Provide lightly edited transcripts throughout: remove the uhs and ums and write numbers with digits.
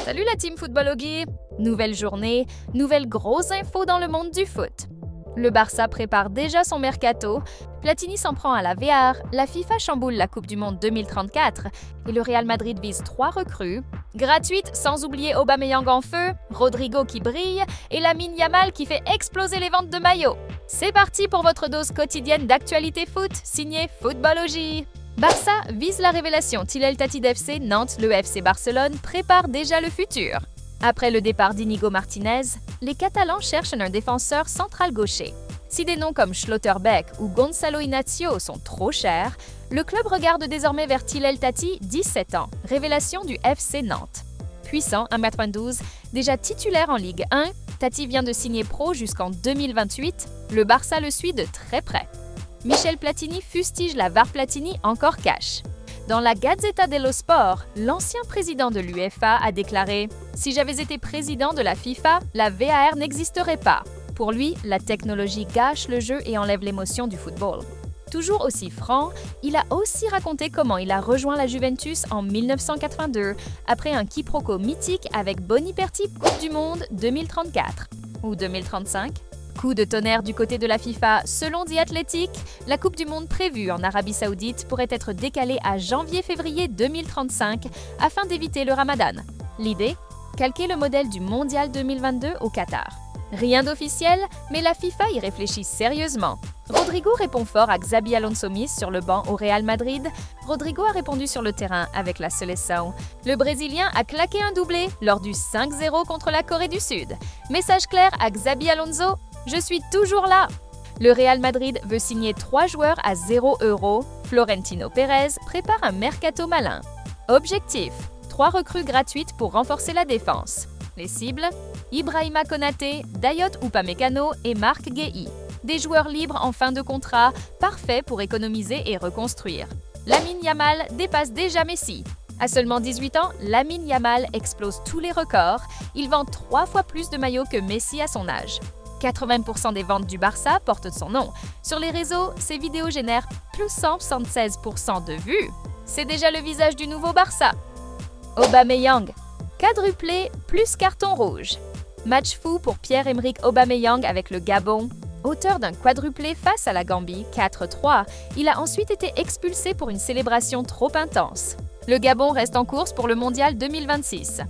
Salut la team Footballogie! Nouvelle journée, nouvelle grosse info dans le monde du foot. Le Barça prépare déjà son mercato, Platini s'en prend à la VR, la FIFA chamboule la Coupe du Monde 2034 et le Real Madrid vise 3 recrues. Gratuites, sans oublier Aubameyang en feu, Rodrigo qui brille et Lamine Yamal qui fait exploser les ventes de maillots. C'est parti pour votre dose quotidienne d'actualité foot, signé Footballogie. Barça vise la révélation. Tilel Tatid FC Nantes, le FC Barcelone prépare déjà le futur. Après le départ d'Inigo Martinez, les Catalans cherchent un défenseur central gaucher. Si des noms comme Schlotterbeck ou Gonzalo Inacio sont trop chers, le club regarde désormais vers Tilel Tati, 17 ans, révélation du FC Nantes. Puissant, 1m92, déjà titulaire en Ligue 1, Tati vient de signer pro jusqu'en 2028. Le Barça le suit de très près. Michel Platini fustige la VAR Platini encore cash. Dans la Gazzetta dello Sport, l'ancien président de l'UEFA a déclaré « Si j'avais été président de la FIFA, la VAR n'existerait pas. Pour lui, la technologie gâche le jeu et enlève l'émotion du football. » Toujours aussi franc, il a aussi raconté comment il a rejoint la Juventus en 1982, après un quiproquo mythique avec Boniperti Coupe du Monde 2034 ou 2035. Coup de tonnerre du côté de la FIFA, selon The Athletic, la Coupe du Monde prévue en Arabie Saoudite pourrait être décalée à janvier-février 2035 afin d'éviter le Ramadan. L'idée ? Calquer le modèle du Mondial 2022 au Qatar. Rien d'officiel, mais la FIFA y réfléchit sérieusement. Rodrigo répond fort à Xabi Alonso mis sur le banc au Real Madrid. Rodrigo a répondu sur le terrain avec la Seleção. Le Brésilien a claqué un doublé lors du 5-0 contre la Corée du Sud. Message clair à Xabi Alonso. Je suis toujours là! Le Real Madrid veut signer 3 joueurs à 0 €. Florentino Pérez prépare un mercato malin. Objectif : 3 recrues gratuites pour renforcer la défense. Les cibles : Ibrahima Konaté, Dayot Upamecano et Marc Guéhi. Des joueurs libres en fin de contrat, parfaits pour économiser et reconstruire. Lamine Yamal dépasse déjà Messi. À seulement 18 ans, Lamine Yamal explose tous les records. Il vend 3 fois plus de maillots que Messi à son âge. 80% des ventes du Barça portent son nom. Sur les réseaux, ces vidéos génèrent plus 176% de vues. C'est déjà le visage du nouveau Barça. Aubameyang, quadruplé plus carton rouge. Match fou pour Pierre-Emerick Aubameyang avec le Gabon. Auteur d'un quadruplé face à la Gambie, 4-3, il a ensuite été expulsé pour une célébration trop intense. Le Gabon reste en course pour le Mondial 2026.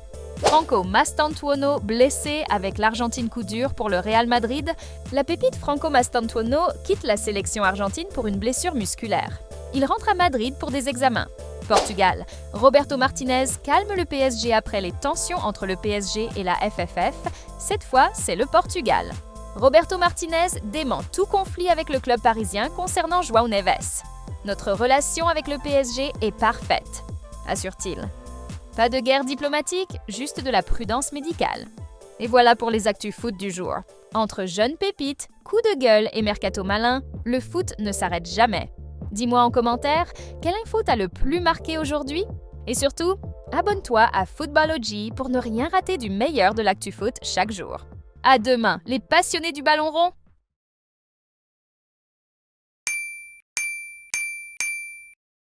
Franco Mastantuono blessé avec l'Argentine coup dur pour le Real Madrid, la pépite Franco Mastantuono quitte la sélection argentine pour une blessure musculaire. Il rentre à Madrid pour des examens. Portugal, Roberto Martinez calme le PSG après les tensions entre le PSG et la FFF. Cette fois, c'est le Portugal. Roberto Martinez dément tout conflit avec le club parisien concernant João Neves. Notre relation avec le PSG est parfaite, assure-t-il. Pas de guerre diplomatique, juste de la prudence médicale. Et voilà pour les actus foot du jour. Entre jeunes pépites, coups de gueule et mercato malin, le foot ne s'arrête jamais. Dis-moi en commentaire, quelle info t'a le plus marqué aujourd'hui? Et surtout, abonne-toi à Footballogie pour ne rien rater du meilleur de l'actu foot chaque jour. À demain, les passionnés du ballon rond!